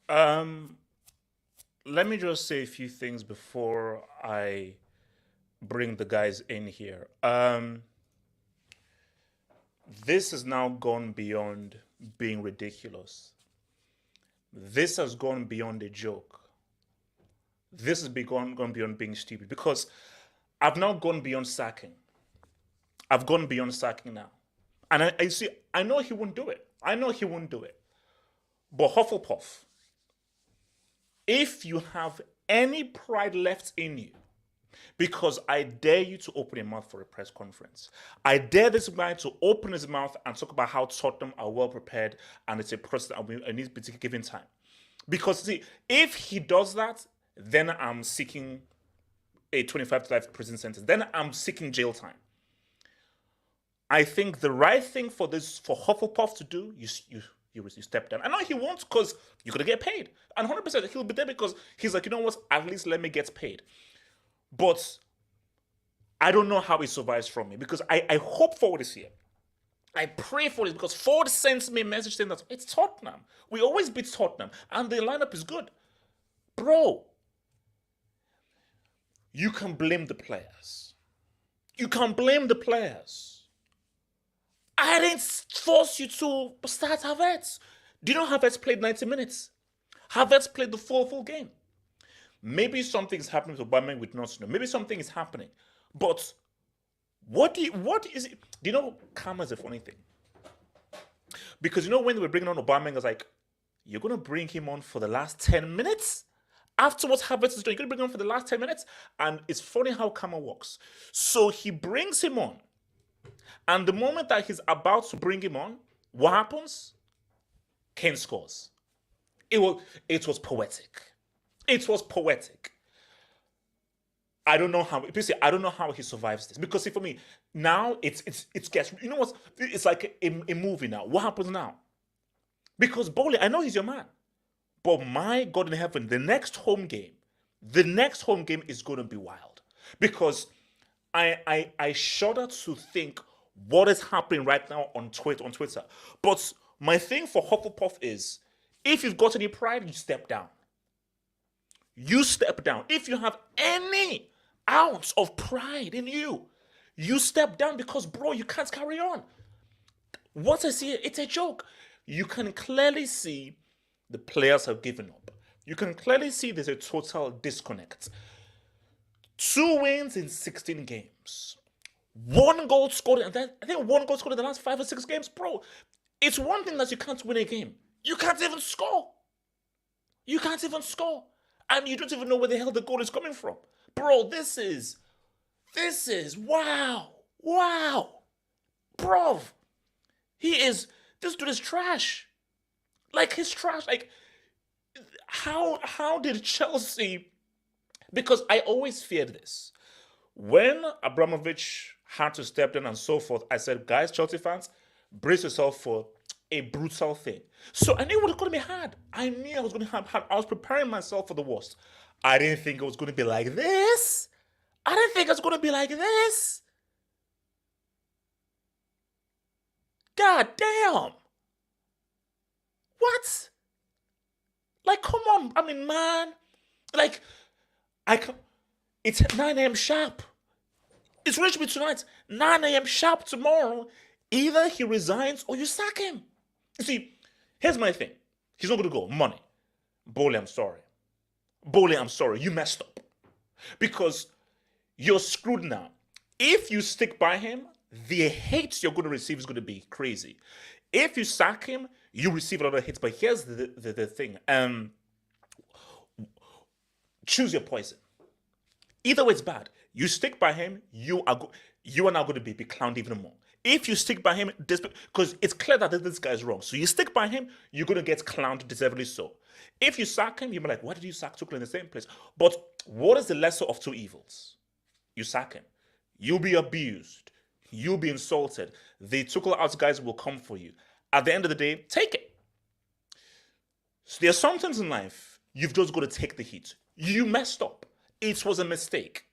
Um, Let me just say a few things before I bring the guys in here. This has now gone beyond being ridiculous. This has gone beyond a joke. This has gone beyond being stupid because I've now gone beyond sacking. I've gone beyond sacking now. And I see, I know he won't do it. I know he won't do it. But Hufflepuff, if you have any pride left in you, because I dare you to open your mouth for a press conference. I dare this guy to open his mouth and talk about how Tottenham are well prepared and it's a process and needs to be given time. Because see, if he does that, then I'm seeking a 25 to life prison sentence. Then I'm seeking jail time. I think the right thing for Hufflepuff to do, you step down. I know he won't because you're going to get paid. And 100% he'll be there because he's like, you know what, at least let me get paid. But I don't know how he survives from me because I hope Ford is here. I pray for it because Ford sends me a message saying that it's Tottenham. We always beat Tottenham and the lineup is good. Bro, you can blame the players. You can blame the players. I didn't force you to start Havertz. Do you know Havertz played 90 minutes? Havertz played the full game. Maybe something's happening to Aubameyang with not know. Maybe something is happening. But what is it? Do you know karma is a funny thing? Because you know when they were bringing on Aubameyang, I was like, you're going to bring him on for the last 10 minutes? After what Havertz is doing, you're going to bring him on for the last 10 minutes? And it's funny how karma works. So he brings him on. And the moment that he's about to bring him on, what happens? Kane scores. It was poetic. It was poetic. I don't know how. Basically, I don't know how he survives this because see, for me now it gets. You know what? It's like a movie now. What happens now? Because Bowley, I know he's your man, but my God in heaven, the next home game is going to be wild because I shudder to think what is happening right now on Twitter. But my thing for Hufflepuff is, if you've got any pride, you step down. You step down. If you have any ounce of pride in you, you step down because, bro, you can't carry on. What I see, it's a joke. You can clearly see the players have given up. You can clearly see there's a total disconnect. 2 wins in 16 games. 1 goal scored, and I think 1 goal scored in the last 5 or 6 games. Bro, it's one thing that you can't win a game. You can't even score. You can't even score. And you don't even know where the hell the goal is coming from. Bro, this is wow. Bro, this dude is trash. Like, he's trash. Like, how did Chelsea, because I always feared this. When Abramovich had to step in and so forth, I said, guys, Chelsea fans, brace yourself for a brutal thing. So I knew what was going to be hard. I knew I was going to have hard. I was preparing myself for the worst. I didn't think it was going to be like this. I didn't think it was going to be like this. God damn. What? Like, come on. I mean, man. Like, it's 9 a.m. sharp. It's reached me tonight. 9 a.m. sharp tomorrow. Either he resigns or you sack him. You see, here's my thing. He's not going to go. Money. Bowley, I'm sorry. Bowley, I'm sorry. You messed up. Because you're screwed now. If you stick by him, the hate you're going to receive is going to be crazy. If you sack him, you receive a lot of hits. But here's the thing. Choose your poison. Either way, it's bad. You stick by him, you are now going to be clowned even more. If you stick by him, because it's clear that this guy is wrong. So you stick by him, you're going to get clowned deservedly so. If you sack him, you'll be like, why did you sack Tuchel in the same place? But what is the lesser of two evils? You sack him. You'll be abused. You'll be insulted. The Tuchel out guys will come for you. At the end of the day, take it. So there are some things in life, you've just got to take the heat. You messed up. It was a mistake.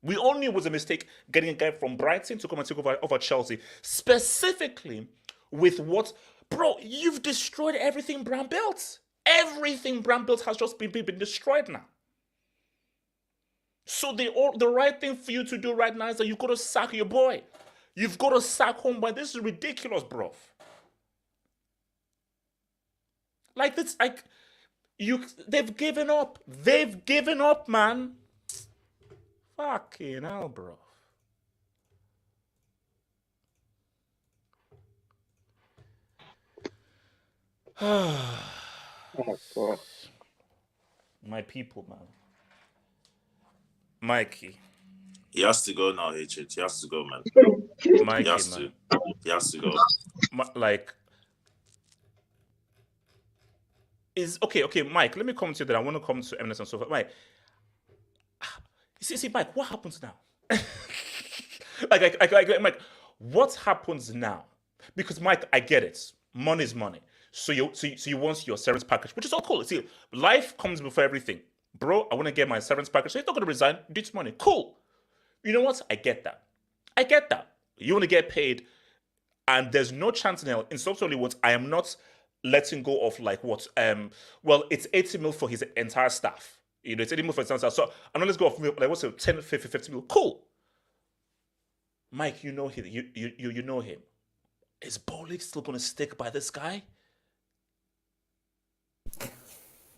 We all knew it was a mistake getting a guy from Brighton to come and take over Chelsea. Specifically with what... Bro, you've destroyed everything Bram built. Everything Bram built has just been destroyed now. So the right thing for you to do right now is that you've got to sack your boy. You've got to sack Homeboy. This is ridiculous, bro. Like this, like... They've given up. They've given up, man. Fucking hell, bro. Oh my God. My people, man. Mikey. He has to go now, HH. He has to go, man. Mikey, He has man. to. He has to go. Like... Okay, Mike, let me come to you then. I want to come to Eminence and so forth. Mike, see, Mike, what happens now? Mike, what happens now? Because, Mike, I get it. Money is money. So you want your severance package, which is all cool. See, life comes before everything. Bro, I want to get my severance package. So he's not going to resign. It's money. Cool. You know what? I get that. You want to get paid, and there's no chance in hell. In subsequently words, I am not letting go of like what? Well, it's 80 mil for his entire staff. You know, it's 80 mil for his entire staff. So I'm not let's go off like what's it, 10, 50 mil. Cool. Mike, you know him. You know him. Is Bowley still gonna stick by this guy?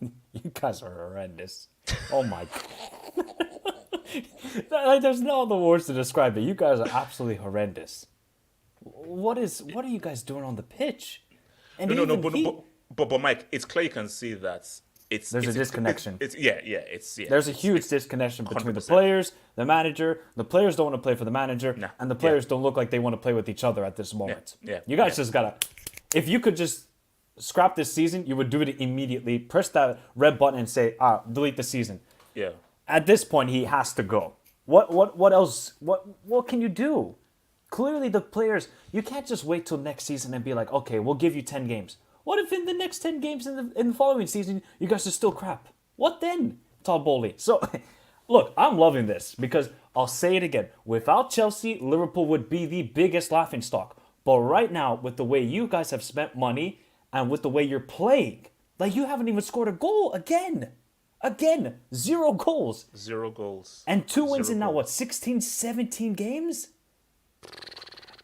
You guys are horrendous. Oh my God. There's no other words to describe it. You guys are absolutely horrendous. What are you guys doing on the pitch? And but Mike, it's clear you can see that there's a disconnection. There's a huge disconnection between 100%. The players, the manager. The players don't want to play for the manager, and the players don't look like they want to play with each other at this moment. You guys just gotta. If you could just scrap this season, you would do it immediately. Press that red button and say, delete the season. Yeah. At this point, he has to go. What else? What can you do? Clearly, the players, you can't just wait till next season and be like, okay, we'll give you 10 games. What if in the next 10 games in the following season, you guys are still crap? What then, Todd Bowley? So, look, I'm loving this because I'll say it again. Without Chelsea, Liverpool would be the biggest laughingstock. But right now, with the way you guys have spent money and with the way you're playing, like you haven't even scored a goal again. Again, 0 goals. 0 goals. And 2 wins in now, 16, 17 games?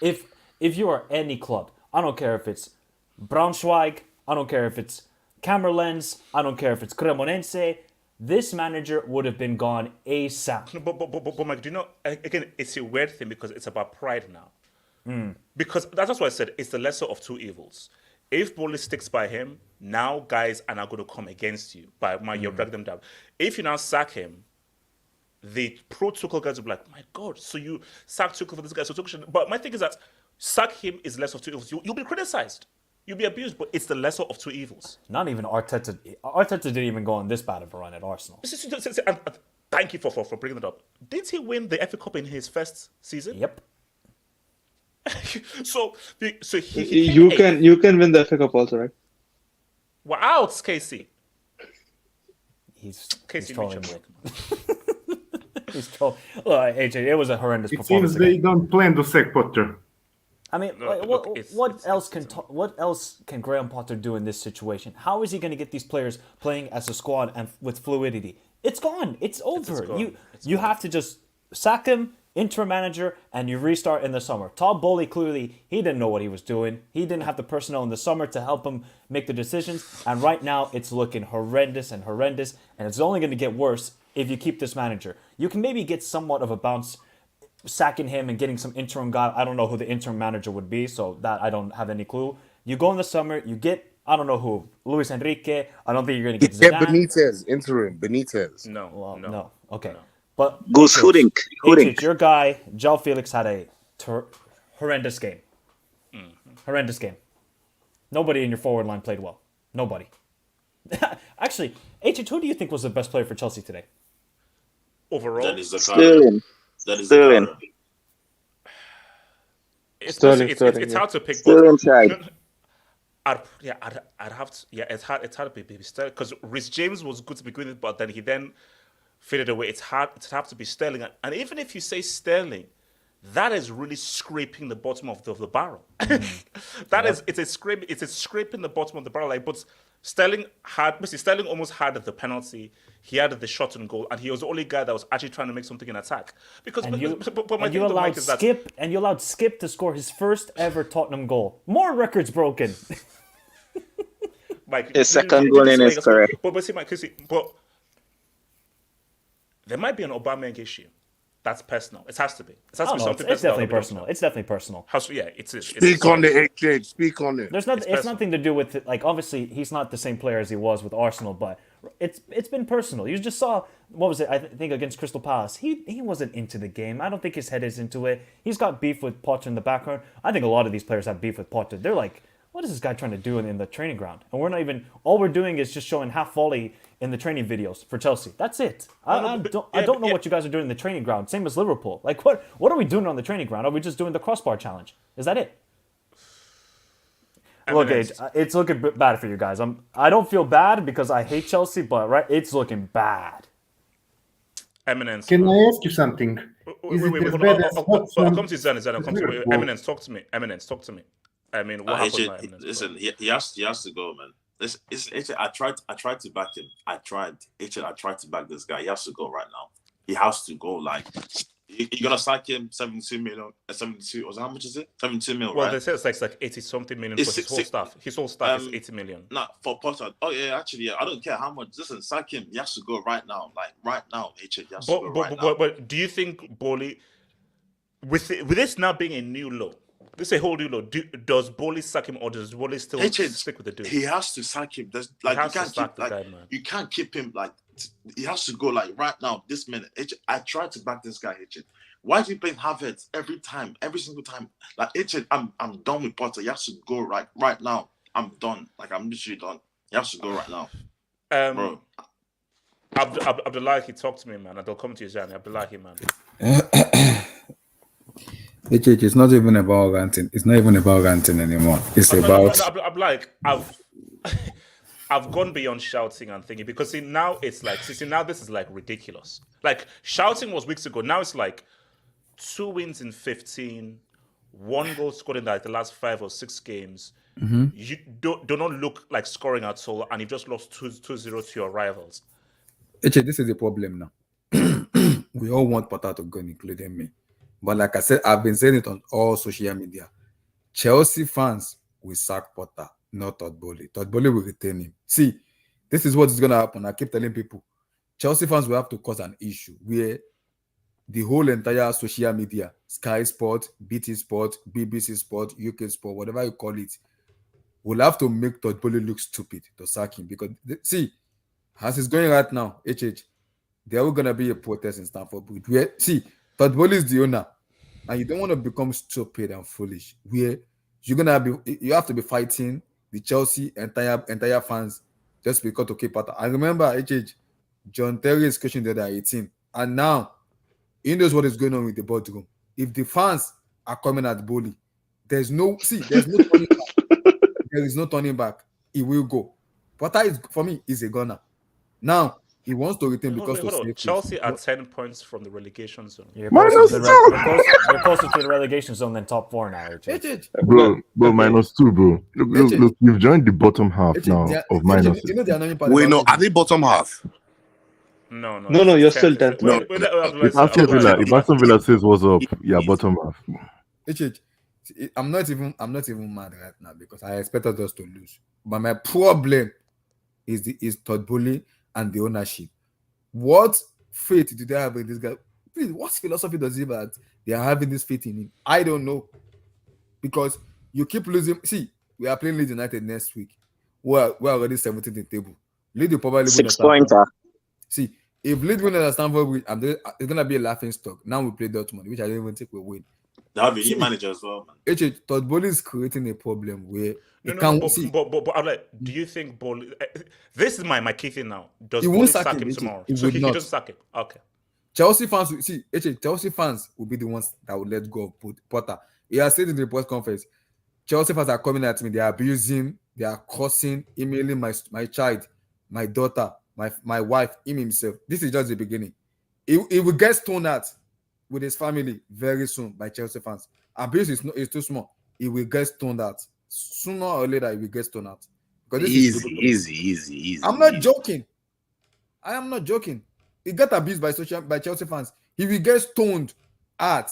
If you are any club, I don't care if it's Braunschweig, I don't care if it's Camerlens, I don't care if it's Cremonense, this manager would have been gone ASAP. But Mike, do you know, again, it's a weird thing because it's about pride now. Because that's why I said it's the lesser of two evils. If Bowley sticks by him, now guys are now going to come against you. You'll drag them down. If you now sack him, the pro-Tuchel guys will be like, my God, so you sack Tuchel for this guy. So Tuchel but my thing is that sack him is less of two evils. You'll be criticized. You'll be abused, but it's the lesser of two evils. Not even Arteta. Arteta didn't even go on this bad of a run at Arsenal. And thank you for bringing it up. Didn't he win the FA Cup in his first season? Yep. so you can win the FA Cup also, right? Wow, it's KC. He's KC trolling me. He's trolling. Look, AJ, it was a horrendous It performance. seems they don't plan to sack Potter. I mean, what else can Graham Potter do in this situation? How is he going to get these players playing as a squad and with fluidity? It's gone. It's over. You have to just sack him, interim manager, and you restart in the summer. Todd Bowley, clearly, he didn't know what he was doing. He didn't have the personnel in the summer to help him make the decisions. And right now, it's looking horrendous. And it's only going to get worse if you keep this manager. You can maybe get somewhat of a bounce sacking him and getting some interim guy. I don't know who the interim manager would be, so that I don't have any clue. You go in the summer, you get, I don't know who, Luis Enrique. I don't think you're going to get Zidane. Benitez, interim, Benitez. No. Okay. But Goose Hoodink. your guy, João Felix, had a horrendous game. Horrendous game. Nobody in your forward line played well. Nobody. Actually, who do you think was the best player for Chelsea today? Overall, That is the Sterling. That is Sterling. the it's hard to pick. Sterling tried. I'd have to. Yeah, it's hard to be Sterling because Rhys James was good to begin with, but then he faded away. It's hard to be Sterling, and even if you say Sterling, that is really scraping the bottom of the barrel. It's scraping the bottom of the barrel. But Sterling almost had the penalty. He had the shot on goal, and he was the only guy that was actually trying to make something in attack. Because you allowed Skip to score his first ever Tottenham goal. More records broken. Mike, his second goal in his career. But there might be an Aubameyang issue. That's personal. It has to be. It has to be something it's definitely personal. It's definitely personal. It is. Speak on the HH. Speak on it. It's nothing to do with it. Like, obviously, he's not the same player as he was with Arsenal, but it's been personal. You just saw, what was it? I think against Crystal Palace. He wasn't into the game. I don't think his head is into it. He's got beef with Potter in the background. I think a lot of these players have beef with Potter. They're like, what is this guy trying to do in the training ground? And we're not even. All we're doing is just showing half volley in the training videos for Chelsea. That's it. I don't know what you guys are doing in the training ground. Same as Liverpool. Like, what are we doing on the training ground? Are we just doing the crossbar challenge? Is that it? Look, it's looking bad for you guys. I don't feel bad because I hate Chelsea, but it's looking bad. Eminence. Can I ask you something? I'll come to Zan. Eminence, talk to me. I mean, what happened? Listen, he has to go, man. I tried to back him. I tried to back this guy. He has to go right now. He has to go. Like, you're gonna sack him 72 million. 72. How much is it? 72 million. Well, right? they say it's like 80 something million for his whole staff. His whole staff is 80 million. Nah, for Potter. Oh yeah, actually, yeah. I don't care how much. Listen, sack him. He has to go right now. Like right now, he has to go right now. But do you think Bowley, with this now being a new law? This is a whole new law. Does Bowley sack him or does Bowley still stick with the dude? He has to sack him. You can't keep him like. He has to go like right now, this minute. I tried to back this guy, Why do you play Havertz every single time? Like I'm done with Potter. He has to go right now. I'm done. Like I'm literally done. He has to go right now. Bro. Abdullahi, talk to me, man. I'll come to you, Zani. Abdullahi, man. It's not even about ranting. It's not even about ranting anymore. It's about. I'm like, I've gone beyond shouting and thinking because now it's like, now this is like ridiculous. Like shouting was weeks ago. Now it's like 2 wins in 15, 1 goal scored in like the last 5 or 6 games. Mm-hmm. You do not look like scoring at all, and you've just lost 2-0 to your rivals. This is the problem now. We all want Potter to go, including me. But like I said, I've been saying it on all social media. Chelsea fans will sack Potter, not Todd Bowley. Todd Bowley will retain him. See, this is what is going to happen. I keep telling people, Chelsea fans will have to cause an issue where the whole entire social media, Sky Sport, BT Sport, BBC Sport, UK Sport, whatever you call it, will have to make Todd Bowley look stupid to sack him. Because, see, as it's going right now, there are going to be a protest in Stamford Bridge. Where, see, Todd Bowley is the owner. And you don't want to become stupid and foolish. Where you have to be fighting the Chelsea entire fans just because to keep Potter. I remember John Terry's question the other 18. And now he knows what is going on with the boardroom. If the fans are coming at Bowley, there's no turning back. There is no turning back. He will go. Potter for me is a gunner. Now he wants to retain because of safety. Chelsea are 10 points from the relegation zone. You're closer to the relegation zone than top 4 now. Bro, -2, bro. Look, you've joined the bottom half now of -2. Wait, no, are they bottom half? No, you're still 10th. No. If Aston Villa says what's up, yeah, bottom half. I'm not even mad right now because I expected us to lose. But my problem is Todd Bowley and the ownership. What faith do they have in this guy? Please, what philosophy does he have that they are having this faith in him? I don't know. Because you keep losing. See, we are playing Leeds United next week. We're already 17th in the table. Leeds will probably win. 6-pointer. See, if Leeds win at Stamford Bridge, it's gonna be a laughing stock. Now we play Dortmund, which I don't even think we'll win. They have a new manager as well, man. Todd Bowley is creating a problem where but I'm like, do you think Bowley? This is my key thing now. Does Bowley sack him tomorrow? So he doesn't sack him. Okay. Chelsea fans will see. Chelsea fans will be the ones that will let go of Potter. He has said in the press conference, Chelsea fans are coming at me. They are abusing, they are cursing, emailing my child, my daughter, my wife, him himself. This is just the beginning. He will get stoned at with his family very soon by Chelsea fans. Abuse is too small. He will get stoned at. Sooner or later, he will get stoned at. Easy. I'm not joking. I am not joking. He got abused by Chelsea fans. He will get stoned at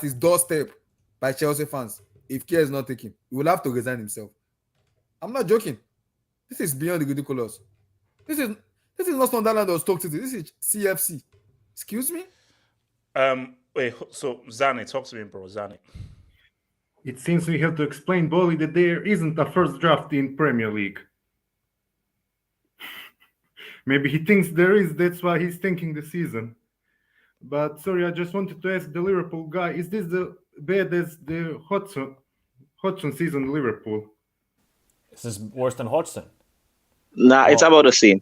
his doorstep by Chelsea fans. If care is not taken, he will have to resign himself. I'm not joking. This is beyond the ridiculous. This is not Sunderland or Stoke City. This is CFC. Excuse me? Wait, so Zane, talk to me, bro. Zane. It seems we have to explain, Bowley, that there isn't a first draft in Premier League. Maybe he thinks there is, that's why he's thinking the season. But sorry, I just wanted to ask the Liverpool guy, is this the bad as the Hodgson season in Liverpool? This is worse than Hodgson. Nah, it's about the same.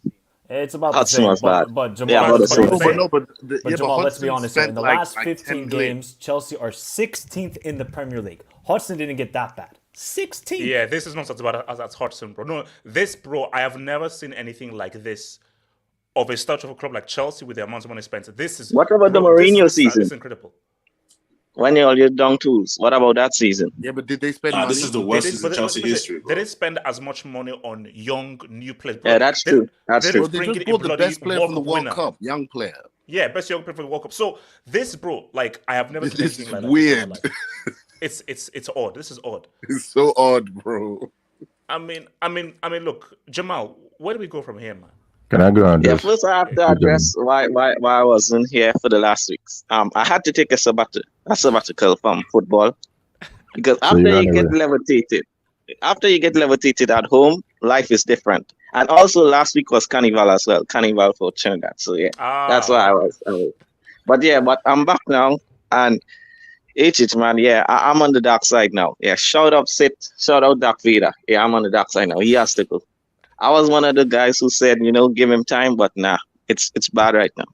It's about Hudson the was same, bad. but Jamal, Yeah, about the same. but Jamal, let's be honest here. In the last 15 games, Chelsea are 16th in the Premier League. Hodgson didn't get that bad. 16th. Yeah, this is not as bad as Hodgson, bro. No, this, bro, I have never seen anything like this of a start of a club like Chelsea with the amount of money spent. This is What about the Mourinho season? This is incredible. When you're all your down tools, what about that season? Yeah, but did they spend money? This is the worst season in Chelsea history, bro. They didn't spend as much money on young, new players. Yeah, that's true. That's true. They just brought the best player from the World Cup, young player. Yeah, best young player from the World Cup. So this, bro, like I have never seen This anything is like weird. that. It's odd. This is odd. It's so odd, bro. I mean, look, Jamal, where do we go from here, man? Can I go on? Yeah, first I have to address why I wasn't here for the last weeks. I had to take a sabbatical from football because after you get levitated at home, life is different. And also last week was Carnival as well, Carnival for Trinidad. So yeah, that's why I was. But I'm back now, and HH man, yeah, I'm on the dark side now. Yeah, shout out Dark Vader. Yeah, I'm on the dark side now. He has to go. I was one of the guys who said, give him time, but nah, it's bad right now.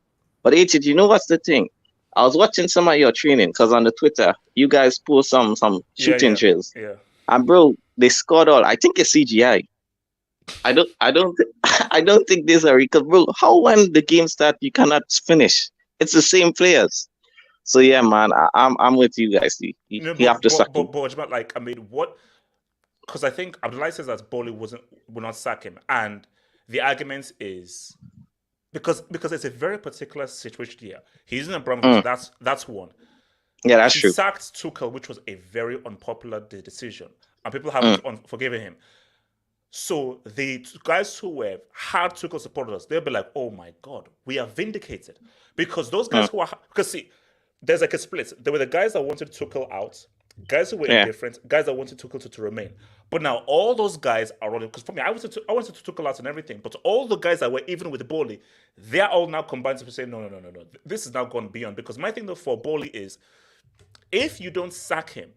But HH, you know what's the thing? I was watching some of your training because on the Twitter, you guys post some shooting drills. Yeah. And bro, they scored all. I think it's CGI. I don't think there's a recall, bro. How when the game starts you cannot finish? It's the same players. So yeah, man, I'm with you guys. You have to suck. But like, I mean, what? Because I think Abdullahi says that Bowley will not sack him, and the argument is because it's a very particular situation here. He's in Abramovich. That's one. Yeah, that's he true. He sacked Tuchel, which was a very unpopular decision, and people haven't forgiven him. So the guys who were hard Tuchel supporters, they'll be like, "Oh my God, we are vindicated," because those guys who are see, there's like a split. There were the guys that wanted Tuchel out. Guys who were indifferent, guys that wanted Tuchel to remain. But now all those guys are running. Because for me, I wanted to Tuchel out and everything. But all the guys that were even with Bowley, they're all now combined to say, no. This is now gone beyond. Because my thing though for Bowley is, if you don't sack him,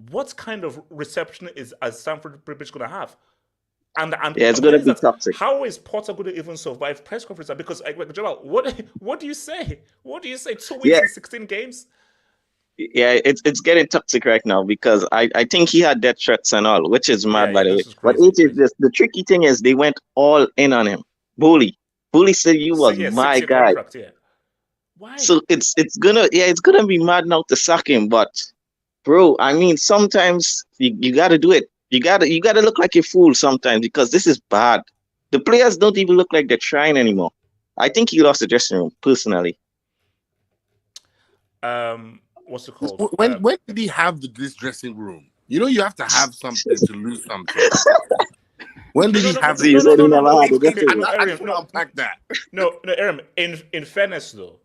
what kind of reception is Stamford Bridge going to have? And it's going to be toxic. How is Potter going to even survive press conference? Because Jamal, what do you say? What do you say? 2 weeks and 16 games. Yeah, it's getting toxic right now because I think he had death threats and all, which is mad by the way. But the tricky thing is they went all in on him. Bowley said you was my guy. Why? So it's gonna be mad now to sack him. But bro, I mean sometimes you gotta do it. You gotta look like a fool sometimes because this is bad. The players don't even look like they're trying anymore. I think he lost the dressing room, personally. What's it called? When did he have this dressing room? You know, you have to have something to lose something. When did he have So you said he never had the dressing room. I just want to unpack that. No, Aaron, in fairness, though,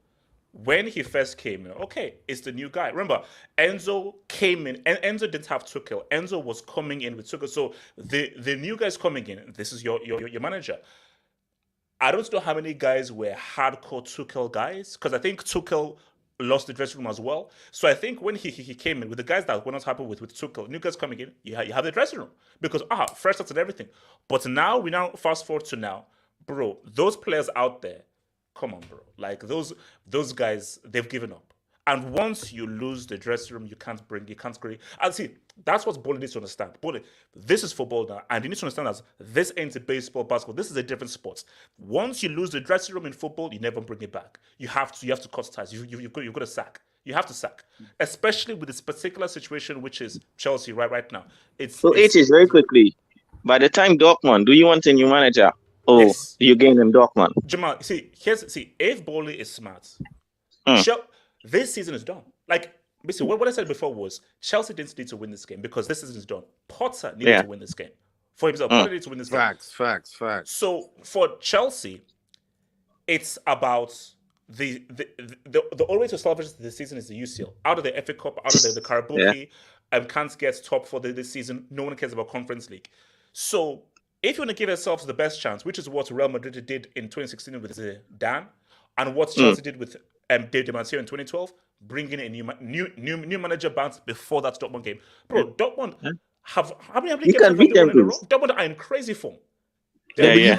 when he first came in, okay, it's the new guy. Remember, Enzo came in, and Enzo didn't have Tuchel. Enzo was coming in with Tuchel. So the new guy's coming in. This is your manager. I don't know how many guys were hardcore Tuchel guys, because I think Tuchel lost the dressing room as well. So I think when he came in with the guys that were not happy with Tuchel, new guys coming in, you have the dressing room because fresh starts and everything. But now we fast forward to now, bro. Those players out there, come on, bro. Like those guys, they've given up. And once you lose the dressing room, you can't create. And see, that's what Bowley needs to understand. Bowley, this is football now, and you need to understand that this ain't a baseball, basketball. This is a different sport. Once you lose the dressing room in football, you never bring it back. You have to cut ties. You've got to sack. You have to sack, especially with this particular situation, which is Chelsea right now. So H is very quickly. By the time Dortmund, do you want a new manager? Oh, yes. You gain them Dortmund. Jamal, if Bowley is smart, this season is done. Like, basically, what I said before was Chelsea didn't need to win this game because this season is done. Potter needed to win this game. For himself, Potter needed to win this game. Facts. So for Chelsea, it's about the only way to salvage the season is the UCL. Out of the FA Cup, out of the Carabao, can't get top for this season. No one cares about Conference League. So if you want to give yourselves the best chance, which is what Real Madrid did in 2016 with Dan, and what Chelsea did with David Matteo in 2012, bringing in a new manager bounce before that Dortmund game. Bro, Dortmund have how many games have they won in a row? Dortmund are in crazy form. You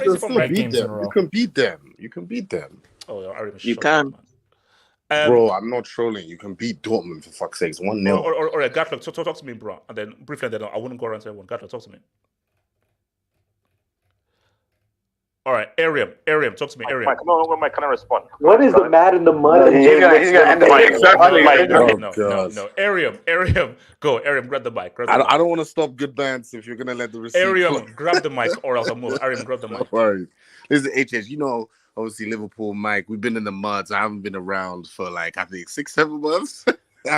can beat them. Oh, you can. Bro, I'm not trolling. You can beat Dortmund, for fuck's sake. 1-0. Or Gatlock, talk to me, bro. And then briefly, I wouldn't go around to everyone. Gatlock, talk to me. All right, Ariam, talk to me. Ariam. Come on, Mike, can I respond? What is the mad in the mud? He's gonna end the mic. Exactly. No. Ariam, go. Ariam, grab the mic. I don't want to stop good bands if you're gonna let the receipt. Ariam, grab the mic, or else I'll move. Ariam, grab the mic. Right. This is HH. You know, obviously Liverpool, Mike. We've been in the mud. So I haven't been around for I think 6-7 months.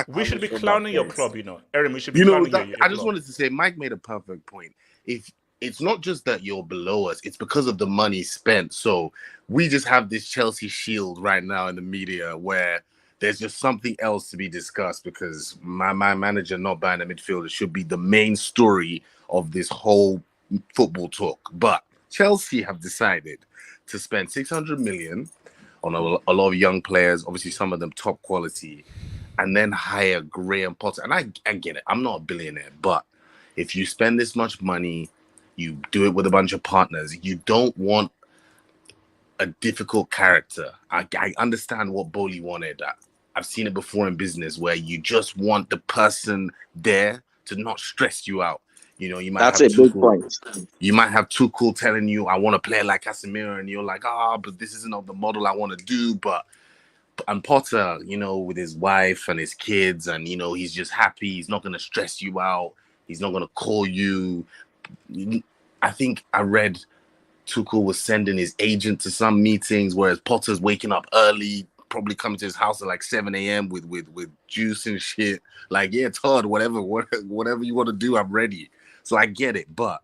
We should be clowning your club, Ariam, we should be clowning your I just wanted to say, Mike made a perfect point. If it's not just that you're below us, it's because of the money spent. So we just have this Chelsea shield right now in the media where there's just something else to be discussed because my manager not buying a midfielder should be the main story of this whole football talk. But Chelsea have decided to spend 600 million on a lot of young players, obviously some of them top quality, and then hire Graham Potter. And I get it. I'm not a billionaire, but if you spend this much money, you do it with a bunch of partners. You don't want a difficult character. I understand what Bowley wanted. I've seen it before in business where you just want the person there to not stress you out. You might That's have a big point. You might have Tuchel telling you, I want to play like Casemiro, and you're like, but this isn't the model I want to do. And Potter, with his wife and his kids, and he's just happy. He's not going to stress you out. He's not going to call you. I think I read Tuchel was sending his agent to some meetings, whereas Potter's waking up early, probably coming to his house at 7 a.m. with juice and shit. Todd, whatever you want to do, I'm ready. So I get it, but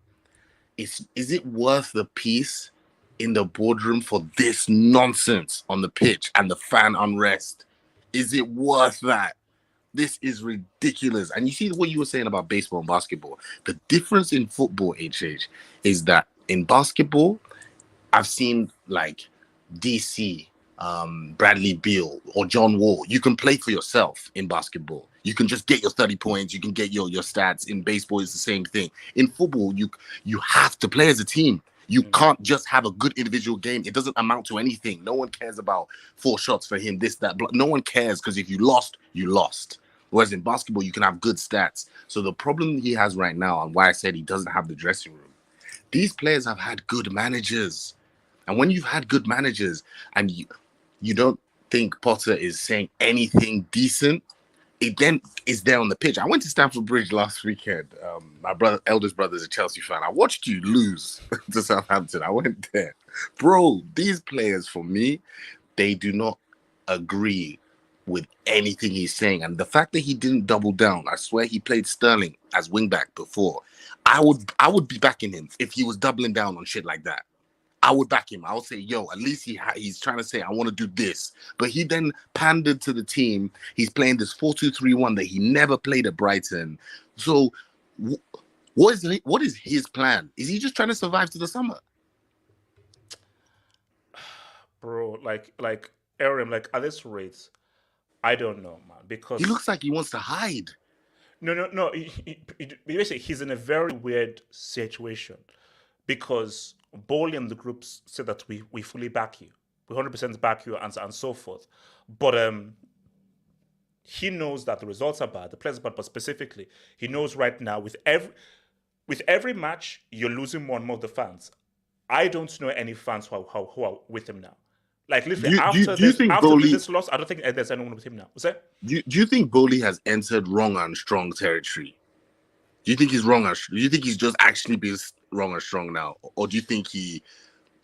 is it worth the peace in the boardroom for this nonsense on the pitch and the fan unrest? Is it worth that? This is ridiculous. And you see what you were saying about baseball and basketball. The difference in football, HH, is that in basketball, I've seen DC, Bradley Beal, or John Wall. You can play for yourself in basketball. You can just get your 30 points. You can get your stats. In baseball, it's the same thing. In football, you have to play as a team. You can't just have a good individual game. It doesn't amount to anything. No one cares about 4 shots for him, this, that. No one cares because if you lost, you lost. Whereas in basketball, you can have good stats. So the problem he has right now, and why I said he doesn't have the dressing room, these players have had good managers. And when you've had good managers and you don't think Potter is saying anything decent, it then is there on the pitch. I went to Stamford Bridge last weekend. My eldest brother is a Chelsea fan. I watched you lose to Southampton. I went there. Bro, these players, for me, they do not agree with anything he's saying. And the fact that he didn't double down, I swear he played Sterling as wingback before. I would be backing him if he was doubling down on shit like that. I would back him. I would say, yo, at least he's trying to say, I want to do this. But he then pandered to the team. He's playing this 4-2-3-1 that he never played at Brighton. So what is his plan? Is he just trying to survive to the summer? Bro, like Aaron, like at this rate, I don't know, man. Because he looks like he wants to hide. No. Basically, he's in a very weird situation because Bowley and the groups said that we fully back you, we 100% back you, and so forth. But he knows that the results are bad, the players are bad, but specifically, he knows right now with every match you're losing more and more of the fans. I don't know any fans who are with him now. Like literally, after this loss, I don't think there's anyone with him now. What's that? Do you think Bowley has entered wrong and strong territory? Do you think he's wrong? Do you think he's just actually being wrong and strong now, or do you think he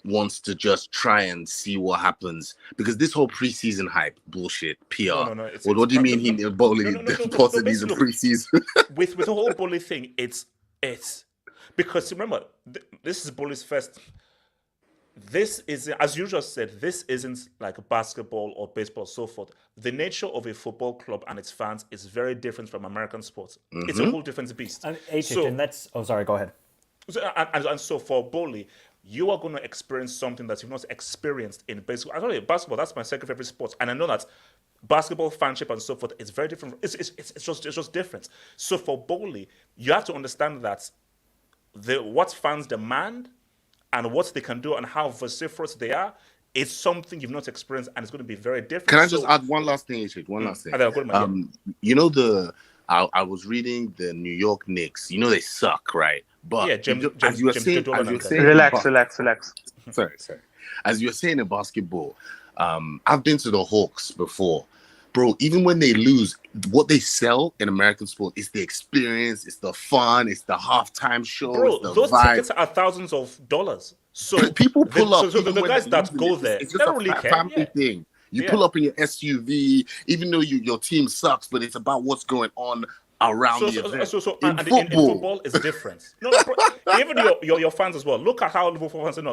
wants to just try and see what happens? Because this whole preseason hype bullshit, PR. No. What do you mean Bowley Potter needs a preseason? with the whole Bowley thing, it's because remember this is Bowley's first. This is, as you just said, this isn't like basketball or baseball or so forth. The nature of a football club and its fans is very different from American sports. Mm-hmm. It's a whole different beast. And that's... Oh, sorry, go ahead. And so for Bowley, you are going to experience something that you've not experienced in baseball. I told you, basketball, that's my second favorite sport. And I know that basketball fanship and so forth is very different. It's just different. So for Bowley, you have to understand that what fans demand and what they can do and how vociferous they are is something you've not experienced, and it's going to be very different. Can I just add one last thing, Ishik? One last thing. You know, I was reading the New York Knicks. You know they suck, right? But as you were saying, relax. Sorry. As you were saying in basketball, I've been to the Hawks before. Bro, even when they lose, what they sell in American sport is the experience, it's the fun, it's the halftime show. Bro, it's the those vibe. tickets are thousands of dollars. So people pull up. So the guys that go there, it's just a really family thing. You pull up in your SUV, even though your team sucks, but it's about what's going on around the event. In football, it's different. No, even your fans as well. Look at how Liverpool fans are.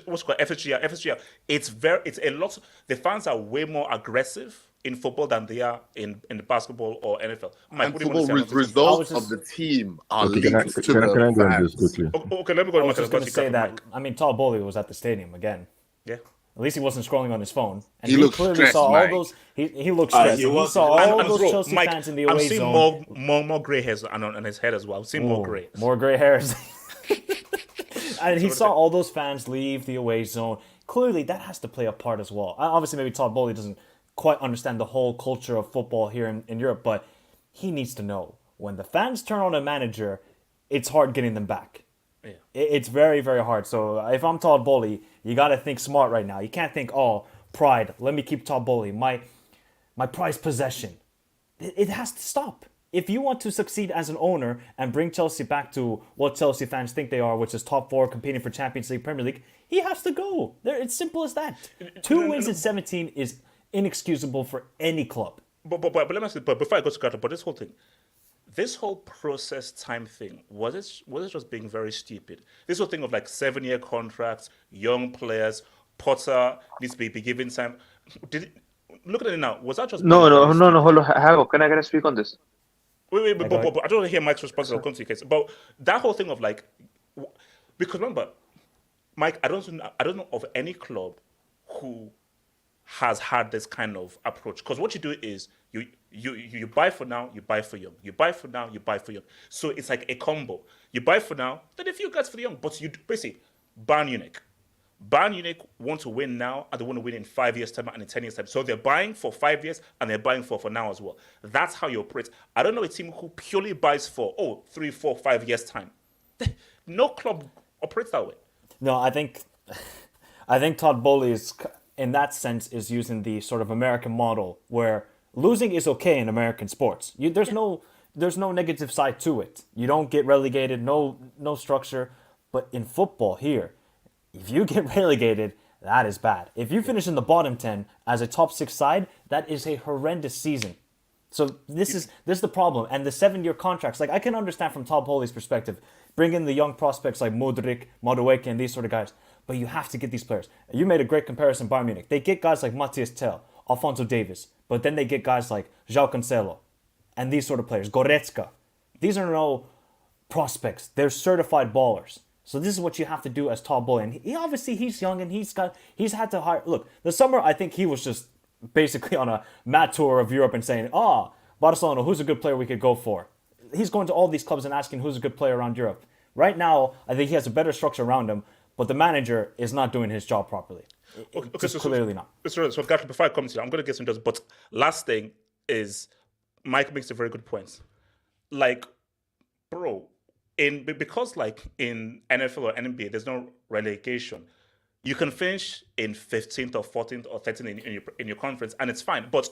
What's called FSGR. It's a lot. The fans are way more aggressive in football than they are in the basketball or NFL. And football results of the team are linked to can I go on this quickly? Okay, let me go. I was just going to say that. I mean, Todd Bowley was at the stadium again. Yeah. At least he wasn't scrolling on his phone. And he clearly stressed, saw Mike. all those. He looked stressed. He saw all those Chelsea Mike, fans in the away zone. I'm seeing more grey hairs on his head as well. I'm seeing more grey. More grey hairs. And he saw all those fans leave the away zone. Clearly, that has to play a part as well. Obviously, maybe Todd Bowley doesn't quite understand the whole culture of football here in Europe, but he needs to know when the fans turn on a manager, it's hard getting them back. Yeah. It's very, very hard. So if I'm Todd Bowley, you got to think smart right now. You can't think, pride, let me keep Todd Bowley, my prized possession. It has to stop. If you want to succeed as an owner and bring Chelsea back to what Chelsea fans think they are, which is top 4 competing for Champions League, Premier League, he has to go. It's simple as that. 2 wins in 17 is inexcusable for any club. But let me ask you, but before I go to Carter, but this whole process time thing, was it just being very stupid? This whole thing of like 7-year contracts, young players, Potter needs to be given time. Look at it now. Was that just no? Hold on. How can I speak on this? Wait, but I don't want to hear Mike's response to the case. But that whole thing of like, because remember, Mike, I don't know of any club who has had this kind of approach. Because what you do is you buy for now, you buy for young. You buy for now, you buy for young. So it's like a combo. You buy for now, then a few guys for the young. But you basically Bayern Munich. Bayern Munich want to win now, and they want to win in 5 years' time and in 10 years' time. So they're buying for 5 years, and they're buying for now as well. That's how you operate. I don't know a team who purely buys for 3, 4, 5 years' time. No club operates that way. No, I think Todd Bowley is, in that sense, is using the sort of American model where losing is okay in American sports. There's no negative side to it. You don't get relegated, no structure. But in football here, If you get relegated, that is bad. If you finish in the bottom 10 as a top 6 side, that is a horrendous season. So this is the problem. And the 7-year contracts, like I can understand from Todd Bowley's perspective, bring in the young prospects like Modric, Madueke, and these sort of guys. But you have to get these players. You made a great comparison, Bayern Munich. They get guys like Matthias Tell, Alphonso Davies, but then they get guys like João Cancelo and these sort of players, Goretzka. These are no prospects. They're certified ballers. So this is what you have to do as Todd Bowley. And he's young and he's had to hire. Look, the summer I think he was just basically on a mad tour of Europe and saying, Barcelona, who's a good player we could go for? He's going to all these clubs and asking who's a good player around Europe. Right now, I think he has a better structure around him, but the manager is not doing his job properly. Clearly not. So Gatland, before I come to you, I'm going to get some details. But last thing is, Mike makes a very good point. Like, bro, because like in NFL or NBA, there's no relegation. You can finish in 15th or 14th or 13th in your conference, and it's fine. But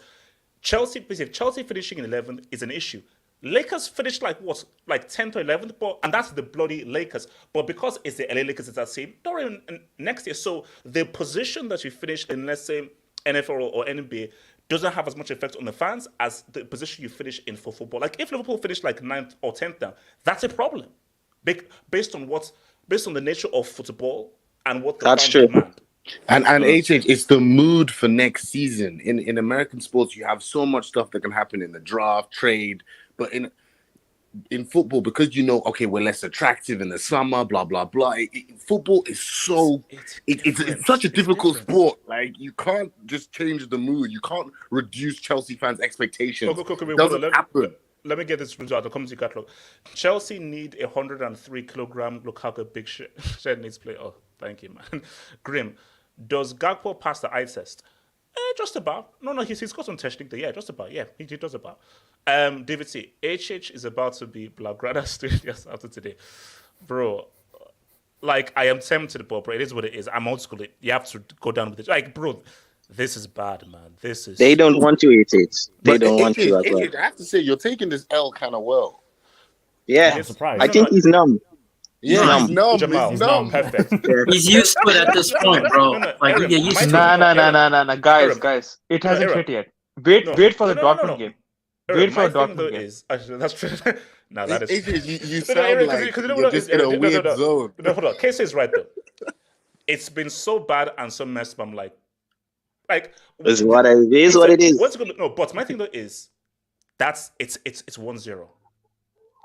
Chelsea finishing in 11th is an issue. Lakers finished like 10th or 11th, and that's the bloody Lakers. But because it's the LA Lakers, it's that same, don't even next year. So the position that you finished in, let's say, NFL or NBA, doesn't have as much effect on the fans as the position you finish in for football. Like if Liverpool finished like 9th or 10th now, that's a problem. Based on the nature of football and what the fans demand. And HH, it's the mood for next season. In American sports, you have so much stuff that can happen in the draft, trade, but in football, because okay, we're less attractive in the summer, blah blah blah. Football is it's such a difficult sport. Like you can't just change the mood. You can't reduce Chelsea fans' expectations. It doesn't happen. Let me get this result. I'll come to your catalog. Chelsea need 103 kilogram Lukaku big shed needs play. Oh, thank you, man. Grim. Does Gakpo pass the eye test? Just about. No, he's got some testing there. Yeah, just about. Yeah, he does about. David C. HH is about to be Blaugrana Studios after today. Bro, like, I am tempted, but bro, it is what it is. I'm old school. You have to go down with it. Like, bro, this is bad, man. This is... They don't want you, HH. They don't want you as well. I have to say, you're taking this L kind of well. Yeah, I'm surprised. I think he's numb. Yeah, he's numb. Jamal, numb. Perfect. He's used to it at this point, bro. Like, Aaron, you're used to it. No, guys. It hasn't hit yet. Wait for the Dortmund game. Wait for the Dortmund game. Actually, that's true. No, that is... You sound like you're just in a weird zone. No, hold on. Casey is right, though. It's been so bad and so messed up. I'm like... It's what it is. What's going to... No, but my thing, though, is... It's 1-0.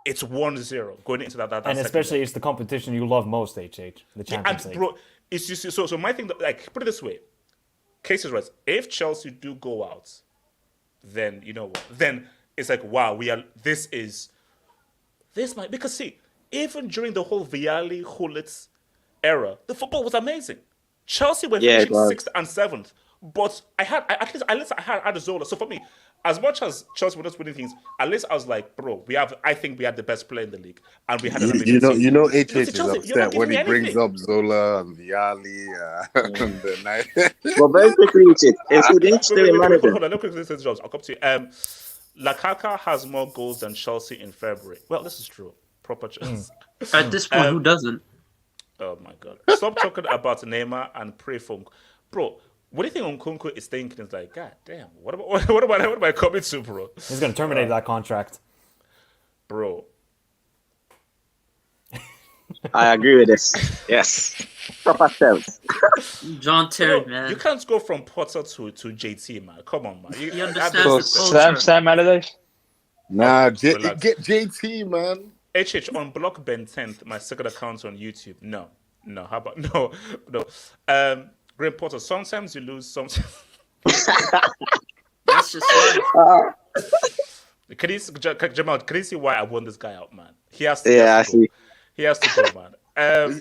It's 1-0 going into that and especially it's the competition you love most, HH, the Champions League. Bro, it's just so my thing. Like, put it this way, Case is right. If Chelsea do go out, then you know what? Then it's like, wow, this might, because see, even during the whole Vialli Hullitz era, the football was amazing. Chelsea were finishing 6th and 7th, but I had Zola. So for me, as much as Chelsea were not winning things, at least I was like, bro, I think we had the best player in the league, and we had. You know, HH is upset when he brings up Zola and Vialli and the night. Well, very quickly, if you didn't stay manager, hold on, let me quickly say this. I'll come to you. Lakaka has more goals than Chelsea in February. Well, this is true. Proper chance. At this point, who doesn't? Oh my God! Stop talking about Neymar and pray for, bro. What do you think Nkunku is thinking? It's like, God damn, what am I coming to, bro? He's going to terminate that contract. Bro. I agree with this. Yes. Proper sales. John Terry, man. You can't go from Potter to JT, man. Come on, man. You understand Sam Allardyce? Nah, get JT, man. HH, on block Ben 10th, my second account on YouTube. No. How about no? Graham Potter, sometimes you lose, sometimes... That's just right. Jamal, can you see why I want this guy out, man? He has to He has to go, man.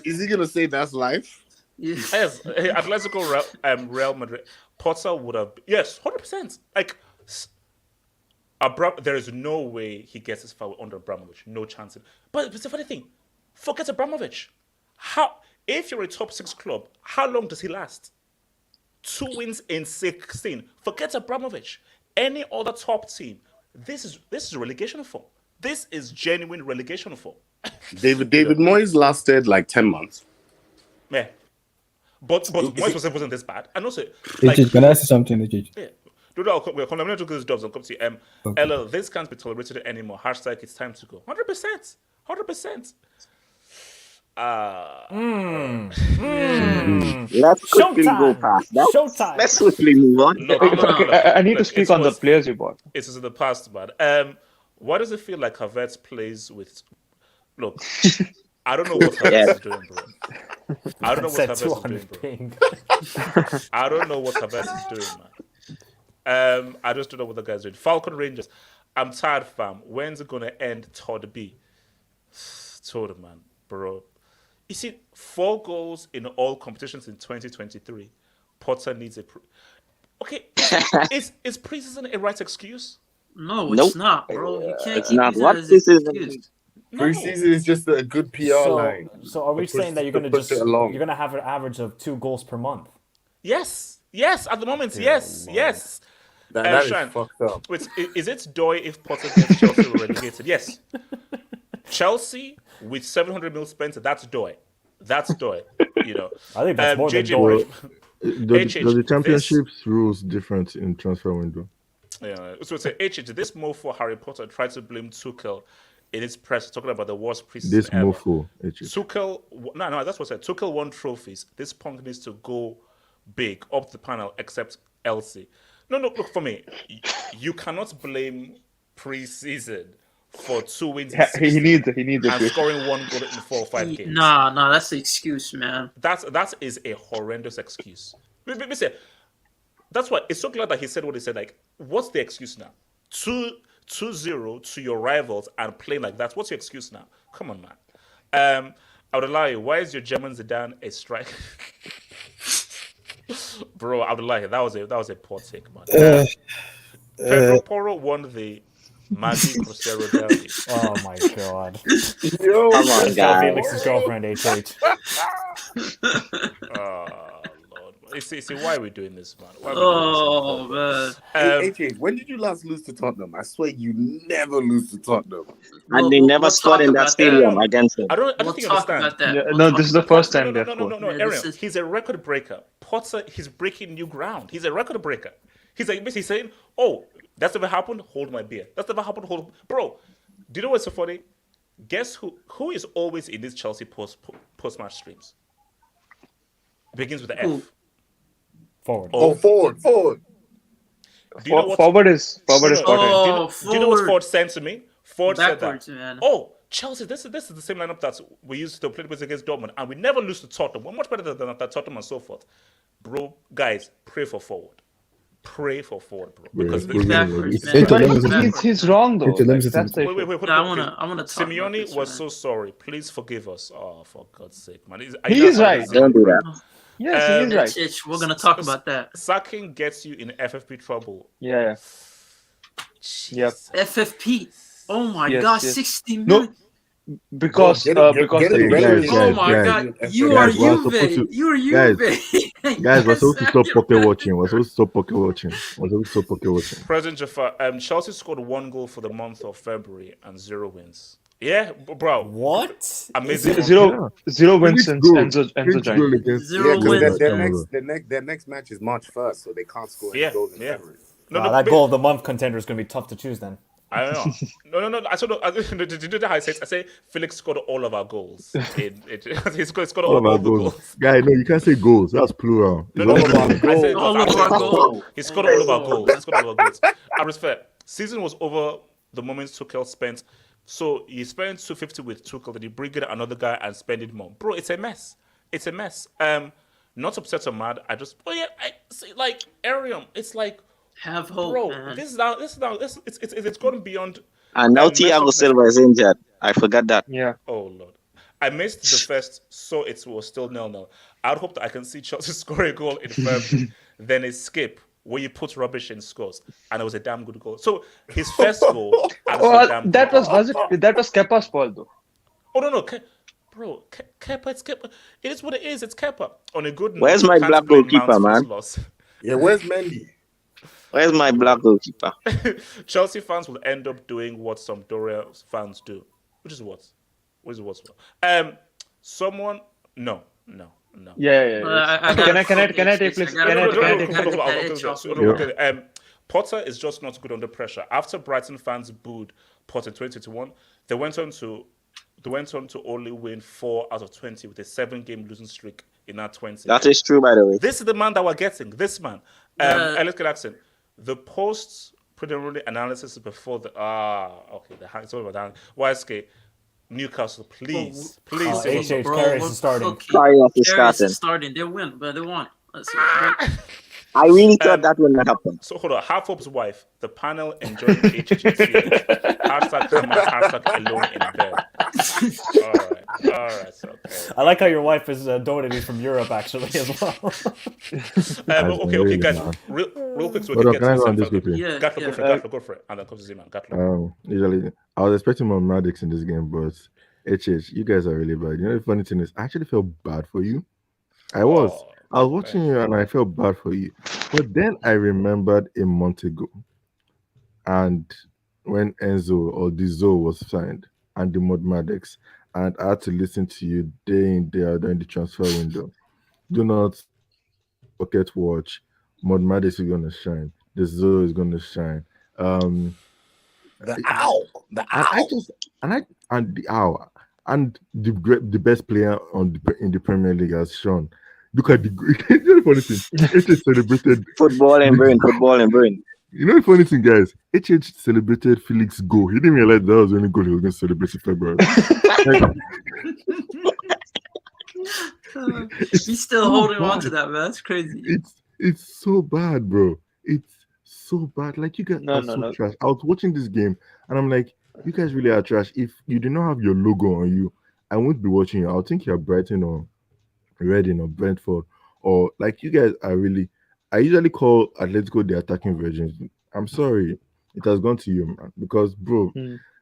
Is he going to say that's life? Yes. Atletico Real Madrid. Potter would have... Yes, 100%. Like, there is no way he gets this far under Abramovich. No chance. But it's the funny thing. Forget Abramovich. If you're a top 6 club, how long does he last? 2 wins in 16. Forget Abramovich. Any other top team, this is relegation form. This is genuine relegation form. David Moyes lasted like 10 months. Yeah. But Moyes wasn't this bad. And also, can I say something, H? Yeah. Let me talk this jobs. I'll come to you. Ella, this can't be tolerated anymore. Hashtag it's time to go. 100%. 100%. Let's quickly go past that. Showtime. Let's quickly move on. Okay, I need to speak on the players you bought. It's in the past, man. Why does it feel like Havertz plays with? Look, I don't know what Havertz is doing, bro. I don't know what Havertz is doing, bro. I don't know what Havertz is doing, man. I just don't know what the guy's doing. Falcon Rangers. I'm tired, fam. When's it gonna end? Todd B. Told him, man, bro. You see, 4 goals in all competitions in 2023. Potter needs a. Okay, is preseason a right excuse? No, it's not, bro. You can't. It's not. What preseason? Preseason is just a good PR line. So are we saying that you're gonna have an average of 2 goals per month? Yes. At the moment, yes. That is fucked up. Wait, is it Doy if Potter gets Chelsea relegated? Yes. Chelsea with 700 mil spent. That's Doy. You know. I think that's more than JJ Doy. Does the championships rules different in transfer window? Yeah. So it's HH. This mofo Harry Potter tried to blame Tuchel in his press, talking about the worst preseason This ever. mofo. Tuchel. No, that's what I said. Tuchel won trophies. This punk needs to go big up the panel, except Elsie. No, look for me. You cannot blame preseason for 2 wins. He needs it. And scoring 1 goal in 4 or 5 games. Nah, that's the excuse, man. That is a horrendous excuse. Listen, that's why it's so glad that he said what he said. Like, what's the excuse now? 2-0 to your rivals and playing like that. What's your excuse now? Come on, man. I would lie. Why is your German Zidane a striker? Bro, I would lie. That was a poor take, man. Pedro Porro won the Maggi Cruzeiro derby. Oh my god. Yo, Come on, guys. Felix's girlfriend, HH. Oh, Lord. See, why are we doing this, man? Man. AJ, when did you last lose to Tottenham? I swear you never lose to Tottenham. And they never scored in that stadium against them. I don't think you understand. No, this is the first time they've No, scored. Ariel, he's a record breaker. Potter, he's breaking new ground. He's a record breaker. He's like basically saying, "Oh, that's never happened. Hold my beer. That's never happened. Hold." Bro, do you know what's so funny? Guess who is always in these Chelsea post match streams? Begins with the F. Forward. Forward. Do you know what Forward is do important. you know what Ford sent to me? Ford Backwards, said that. man. Oh, Chelsea, this is the same lineup that we used to play with against Dortmund, and we never lose to Tottenham. We're much better than Tottenham and so forth. Bro, guys, pray for Forward. Pray for Forward, bro. Because Backwards, man. He's wrong though. Wait, Like, that's the wait. I wanna talk Simeone about this, was man. so sorry. Please forgive us. Oh, for God's sake, man. He is right. Don't do that. Yes, he is right. Itch, we're gonna talk about that. Sacking gets you in FFP trouble. Yeah. Yep. FFP. Oh my Yes, god, yes. 60 No, million. because Get it ready. Oh my god, you are Juve. You are Juve. Guys, we're supposed to stop pocket watching. President Jafar, Chelsea scored 1 goal for the month of February and 0 wins. Yeah, bro. What? Amazing. Zero wins since Enzo joined. 0 wins. Their next match is March 1st, so they can't score any Yeah, goals in yeah. February. That goal of the month contender is going to be tough to choose then. I don't know. No. I said, did you know how I say? I say Felix scored all of our goals. He scored all of the goals. Guy, no, you can't say goals. That's plural. No. I said All of our goals. He scored all of our goals. I was fair. Season was over the moment Tuchel spent. So he spent 250 with Tuchel, then he bring in another guy and spend it more. Bro, it's a mess. Not upset or mad. I see, like Arium. It's like, Have hope, bro. man. It's gone beyond. And now Thiago Silva is injured. I forgot that. Yeah. Oh Lord, I missed the first, so it was still 0-0. I'd hope that I can see Chelsea score a goal in February, then a skip where you put rubbish in scores, and it was a damn good goal. So his first goal, that was Kepa's fault though. Oh no, bro, Kepa, it's Kepa. It is what it is. It's Kepa. On a good note, Where's my black goalkeeper, man? Yeah, where's Mendy? Where's my black goalkeeper? Chelsea fans will end up doing what Sampdoria fans do, which is what? Someone, no. No. Yeah. Can I take place? Potter is just not good under pressure. After Brighton fans booed Potter in 2021, they went on to only win 4 out of 20 with a 7-game losing streak in that 20. That is true, by the way. This is the man that we're getting. This man. Let's get accent. The post-preliminary analysis before the it's all about that. YSK, Newcastle, please. HH Karius is starting. Karius is starting. They win, but they won. Let's see. I really thought that would not happen. So hold on. Half-Hope's wife, the panel enjoying HHC. Hashtag Hamas, hashtag alone in bed. All right. So, okay. I like how your wife is donating from Europe, actually, as well. Okay, guys. Real quick, so we can get to the Gatlo, go for it. And then come to Zeman. Gatlo. Usually, I was expecting more Maddox in this game, but HH, you guys are really bad. You know, the funny thing is, I actually felt bad for you. I was watching you and I felt bad for you. But then I remembered a month ago, and when Enzo or Dizzo was signed and the Mod Maddox, and I had to listen to you day in, day out during the transfer window. Do not pocket watch. Mod Maddox is going to shine. Dizzo is going to shine. The owl. And the owl. And the best player in the Premier League has shown. Look at the funny thing. HH celebrated football and brain. You know the funny thing, guys? HH celebrated Felix' goal. He didn't realize that was the only goal he was going to celebrate in February. He's still holding on to that, man. That's crazy. It's so bad, bro. It's so bad. Like, you guys are so trash. I was watching this game and I'm like, you guys really are trash. If you do not have your logo on you, I won't be watching you. I'll think you're Brighton or Reading or Brentford, or like, you guys are really. I usually call Atletico the attacking virgins. I'm sorry, it has gone to you, man. Because, bro,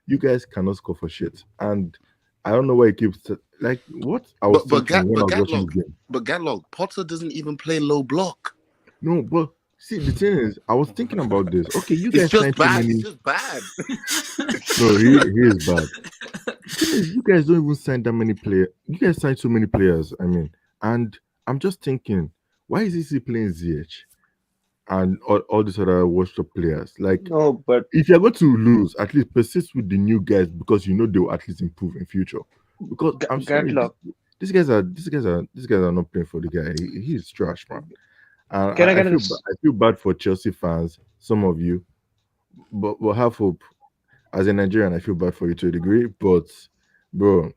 you guys cannot score for shit, and I don't know why it keeps like what I was thinking when I was watching the game. But Gatlock, Potter doesn't even play low block. No, but see, the thing is, I was thinking about this. Okay, you guys signed too many. It's just bad. No, he is bad. You guys don't even sign that many players. You guys signed so many players. I mean. And I'm just thinking, why is he playing ZIYECH and all these other washed up players? Like, no, but if you're going to lose, at least persist with the new guys because you know they will at least improve in future. Because I'm sorry, these guys are not playing for the guy. He's trash, man. And I feel bad for Chelsea fans, some of you, but have hope. As a Nigerian, I feel bad for you to a degree, but bro,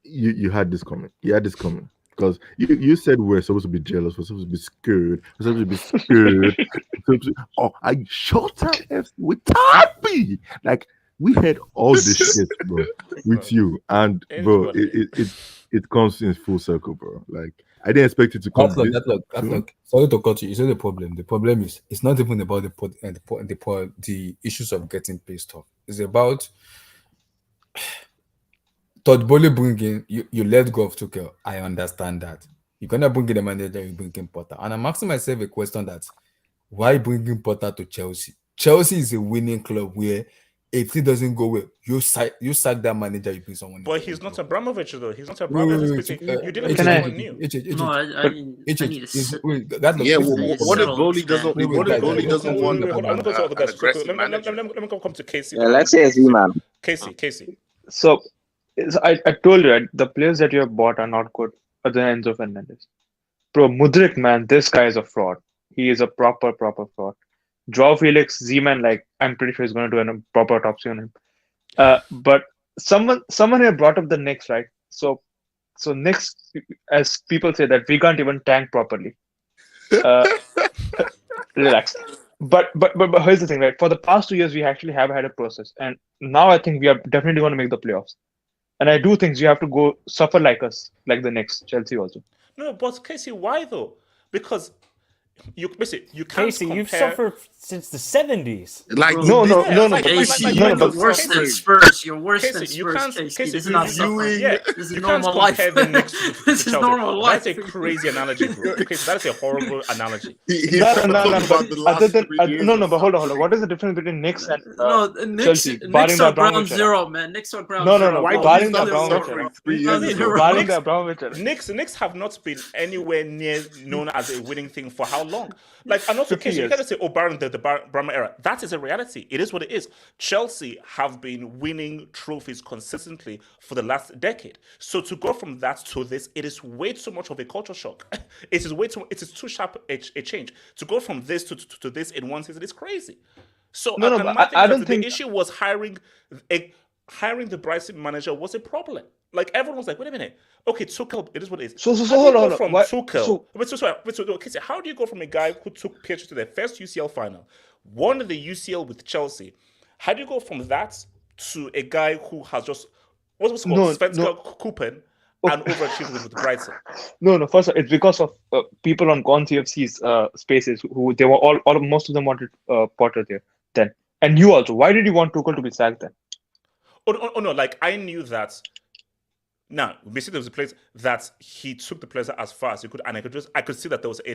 you had this coming. You had this coming. Because you said we're supposed to be jealous, we're supposed to be scared, I shot her with Tappy. Like, we had all this shit, bro, with you. And bro, it comes in full circle, bro. Like, I didn't expect it to come. Look. Sorry to cut you. You see the problem. The problem is it's not even about the issues of getting pissed off. It's about Todd Bowley bringing you let go of Tuchel. I understand that. You're gonna bring in the manager, you bring in Potter. And I'm asking myself a question that why bringing Potter to Chelsea? Chelsea is a winning club where if it doesn't go well, you sack that manager, you bring someone. But he's not Abramovich though. He's not Abramovich. You didn't someone new. No, I need what if Bowley doesn't? What if Bowley doesn't want an aggressive manager? Let me come to Casey. Yeah, let's say Z-Man. Casey. So I told you, right, the players that you have bought are not good other than Enzo Fernandez. Bro, Mudryk, man, this guy is a fraud. He is a proper fraud. Joao Felix, Z-Man, like, I'm pretty sure he's going to do a proper autopsy on him. But someone here brought up the Knicks, right? So Knicks, as people say, that we can't even tank properly. Relax. But here's the thing, right? For the past 2 years, we actually have had a process. And now I think we are definitely going to make the playoffs. And I do think you have to go suffer like us, like the Knicks, Chelsea also. No, but Casey, why though? Because You can't Casey, compare. you've suffered since the 70s. Like No. Casey, No, you're but worse than Spurs. You're worse than Casey, you Spurs, can't. Casey. Casey, This is not suffering. yeah, This is you normal can't life. compare the Knicks to This is Chelsea. normal life. That's a crazy analogy, bro. Casey, that is a horrible analogy. No, but other than but hold on. What is the difference between Knicks and Chelsea? Knicks are ground zero, man. Knicks are ground zero. No. Why Barring did the you start Abramovich, suffering 3 years ago? barring the Abramovich. Knicks have not been anywhere near known as a winning thing for how long? Like, and also, Casey, you can't say, barring the Brahma era. That is a reality. It is what it is. Chelsea have been winning trophies consistently for the last decade. So to go from that to this, it is way too much of a culture shock. It is too sharp a change. To go from this to this in one season is crazy. So I don't think the issue was hiring the Brighton manager was a problem. Like, everyone was like, wait a minute. Okay, Tuchel, it is what it is. So hold on. Okay, how do you go from a guy who took PSG to their first UCL final, won the UCL with Chelsea? How do you go from that to a guy who has just Svenska Kupen and overachieved with Brighton? No. First, it's because of people on Gone CFC's spaces who they were all most of them wanted Potter there then, and you also. Why did you want Tuchel to be sacked then? Oh no! Like, I knew that. Now, basically, there was a place that he took the players as far as he could, and I could see that there was a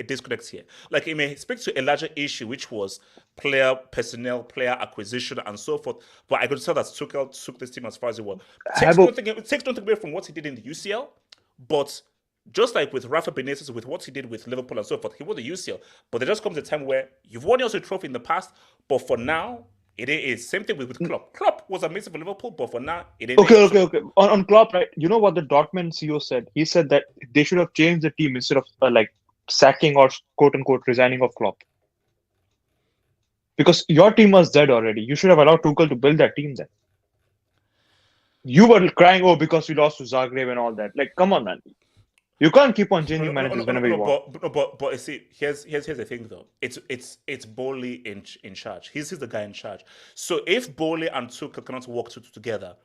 disconnect here. Like, it may speak to a larger issue, which was player personnel, player acquisition, and so forth. But I could tell that Tuchel took this team as far as it was. Takes nothing away from what he did in the UCL, but just like with Rafa Benitez, with what he did with Liverpool and so forth, he won the UCL. But there just comes a time where you've won your trophy in the past, but for now, it is same thing with Klopp. Klopp was amazing for Liverpool, but for now, it ain't. Okay. On Klopp, right? You know what the Dortmund CEO said? He said that they should have changed the team instead of sacking or quote unquote resigning of Klopp. Because your team was dead already. You should have allowed Tuchel to build that team then. You were crying, because we lost to Zagreb and all that. Like, come on, man. You can't keep on changing managers whenever you want. But see, here's the thing though. It's Bowley in charge. He's the guy in charge. So if Bowley and Tuchel cannot work together,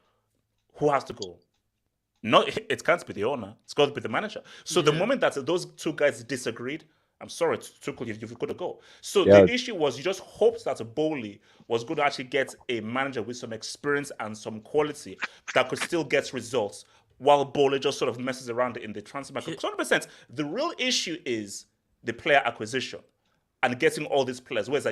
who has to go? It can't be the owner. It's got to be the manager. So the moment that those two guys disagreed, I'm sorry, Tuchel, you've got to go. So the issue was you just hoped that Bowley was going to actually get a manager with some experience and some quality that could still get results, while Bowley just sort of messes around in the transfer market. 100%. The real issue is the player acquisition and getting all these players. Where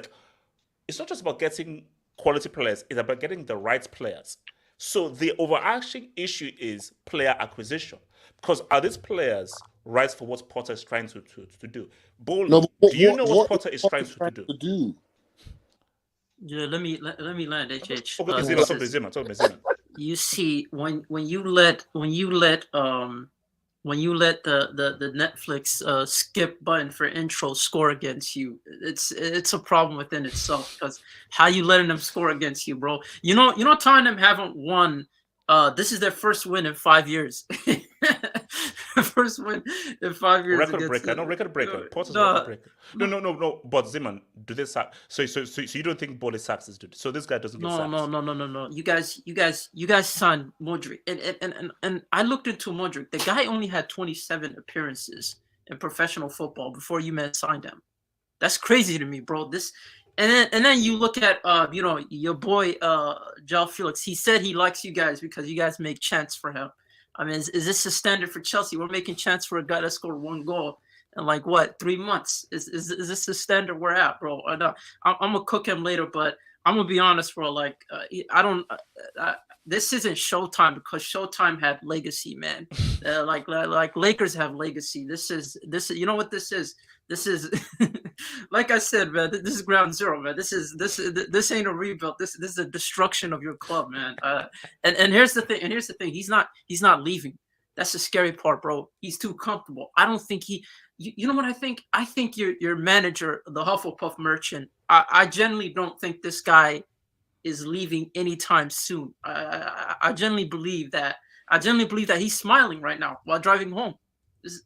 it's not just about getting quality players; it's about getting the right players. So the overarching issue is player acquisition, because are these players right for what Potter is trying to do? Bowley, do you know what Potter is trying to do? Yeah, let me land HH. Okay, Zima. You see, when you let the Netflix skip button for intro score against you, it's a problem within itself, because how you letting them score against you, bro? You know Tottenham haven't won. This is their first win in 5 years. First win in 5 years. Record breaker. Potter's record breaker. No. But Zeman, do they sack? So you don't think Bowley sacks this dude? So this guy doesn't get sacked? No. You guys signed Modric, and I looked into Modric. The guy only had 27 appearances in professional football before you signed him. That's crazy to me, bro. And then you look at your boy João Felix. He said he likes you guys because you guys make chants for him. I mean, is this a standard for Chelsea? We're making chants for a guy that scored 1 goal in 3 months. Is this the standard we're at, bro? I know I'm gonna cook him later, but I'm gonna be honest, bro. This isn't Showtime, because Showtime had legacy, man. Like Lakers have legacy. This is you know what this is? This is like I said, man. This is ground zero, man. This ain't a rebuild. This is a destruction of your club, man. And here's the thing. He's not leaving. That's the scary part, bro. He's too comfortable. I don't think you know what I think? I think your manager, the Hufflepuff merchant. I genuinely don't think this guy is leaving anytime soon. I genuinely believe that. He's smiling right now while driving home.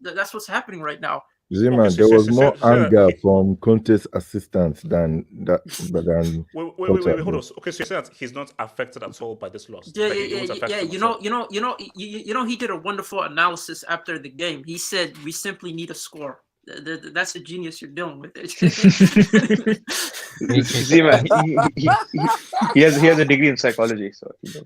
That's what's happening right now. Zima, there was more anger from Conte's assistants than that. Wait, hold on. Okay, so you're saying that he's not affected at all by this loss? Yeah. You know, he did a wonderful analysis after the game. He said we simply need a score. That's the genius you're dealing with. Z-Man, he has a degree in psychology, so he knows.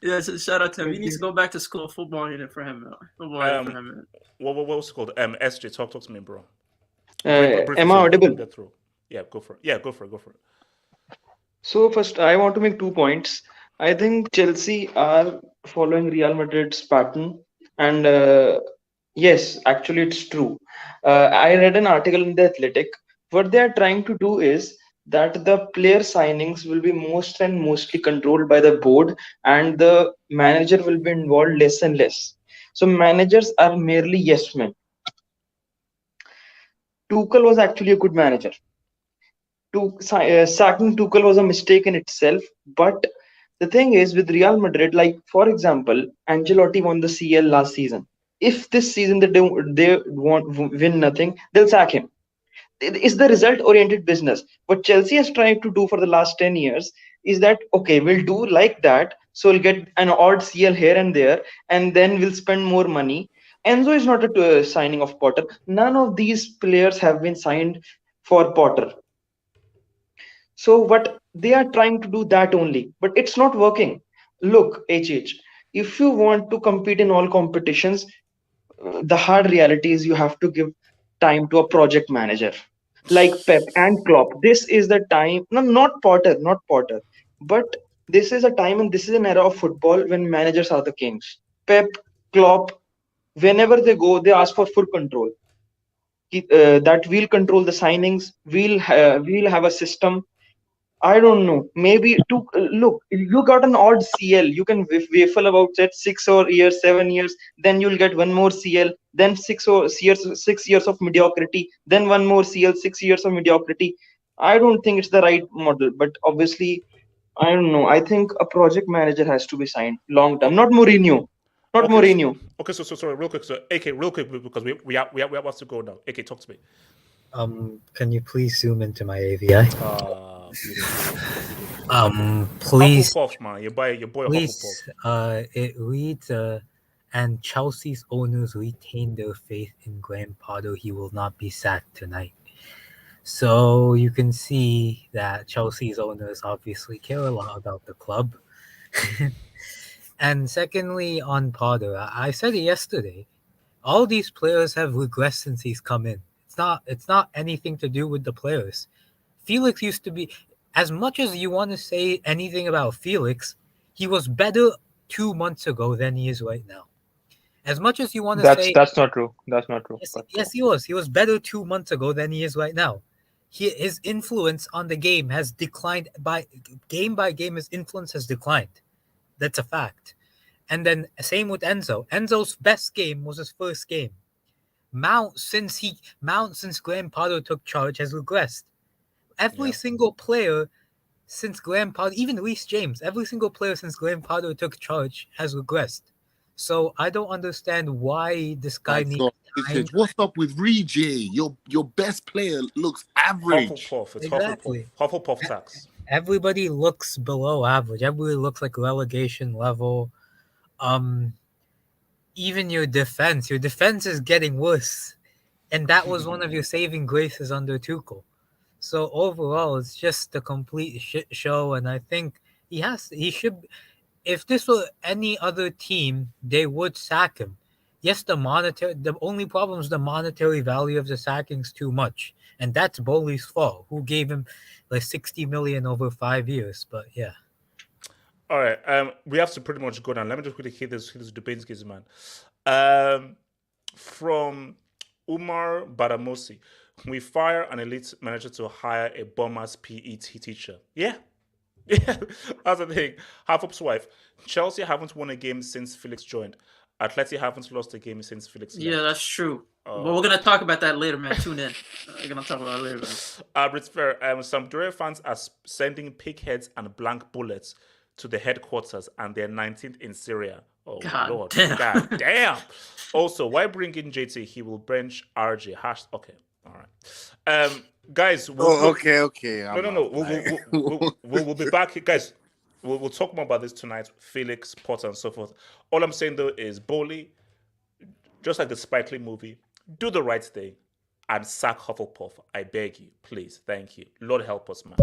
Yeah, so shout out to him. He needs to go back to school. Football unit for him. Football for him. What was it called? SJ, talk to me, bro. Am I audible? Get through. Yeah, go for it. Yeah, go for it. So first, I want to make 2 points. I think Chelsea are following Real Madrid's pattern, and yes, actually, it's true. I read an article in The Athletic. What they are trying to do is that the player signings will be mostly controlled by the board, and the manager will be involved less and less. So managers are merely yes men. Tuchel was actually a good manager. Sacking Tuchel was a mistake in itself, but the thing is with Real Madrid, like for example, Ancelotti won the CL last season. If this season they won't win nothing, they'll sack him. It's the result-oriented business. What Chelsea has tried to do for the last 10 years is that okay, we'll do like that, so we'll get an odd CL here and there, and then we'll spend more money. Enzo is not a signing of Potter. None of these players have been signed for Potter. So what they are trying to do that only, but it's not working. Look, HH, if you want to compete in all competitions, the hard reality is you have to give time to a project manager like Pep and Klopp. This is the time, no, not Potter, but this is a time and this is an era of football when managers are the kings. Pep, Klopp, whenever they go, they ask for full control. That we'll control the signings, we'll have a system. I don't know. Maybe to look, you got an odd CL. You can waffle about that 6 years, 7 years. Then you'll get one more CL. Then 6 years of mediocrity. Then one more CL, 6 years of mediocrity. I don't think it's the right model. But obviously, I don't know. I think a project manager has to be signed long term, not Mourinho. Not Mourinho. So sorry, real quick. So AK, real quick because we have to go now. AK, talk to me. Can you please zoom into my AVI? Please. Hufflepuff, man. Your boy please, Hufflepuff. It reads, and Chelsea's owners retain their faith in Graham Potter. He will not be sacked tonight. So you can see that Chelsea's owners obviously care a lot about the club. And secondly, on Potter, I said it yesterday. All these players have regressed since he's come in. It's not anything to do with the players. Felix used to be, as much as you want to say anything about Felix, he was better 2 months ago than he is right now. As much as you want to say that's not true. That's not true. Yes, he was. He was better 2 months ago than he is right now. His influence on the game has declined by game. His influence has declined. That's a fact. And then same with Enzo. Enzo's best game was his first game. Mount since Graham Potter took charge has regressed. Every single player since Graham Potter, even Reece James, every single player since Graham Potter took charge has regressed. So I don't understand why this guy needs time. What's up with Regi? Your best player looks average. Hufflepuff. It's Exactly. Hufflepuff tax. Everybody looks below average. Everybody looks like relegation level. Even your defense is getting worse. And that was one of your saving graces under Tuchel. So overall, it's just a complete shit show. And I think he should, if this were any other team, they would sack him. Yes, the only problem is the monetary value of the sacking's too much. And that's Bowley's fault, who gave him like 60 million over 5 years. But yeah. All right. We have to pretty much go down. Let me just quickly hit this debates, man. From Umar Badamosi. We fire an elite manager to hire a bummer's PE teacher. Yeah. That's the thing. Half-up's wife. Chelsea haven't won a game since Felix joined. Atleti haven't lost a game since Felix left. Yeah, that's true. But we're going to talk about that later, man. Tune in. We're going to talk about it later, man. It's fair. Sampdoria fans are sending pigheads and blank bullets to the headquarters, and they're 19th in Serie. Oh, God Lord. damn. God damn. Also, why bring in JT? He will bench RJ. Okay. All right. Guys. Okay. No. We'll be back. Guys, we'll talk more about this tonight. Felix, Potter, and so forth. All I'm saying, though, is Bowley, just like the Spike Lee movie, do the right thing. and sack Hufflepuff. I beg you, please. Thank you. Lord help us, man.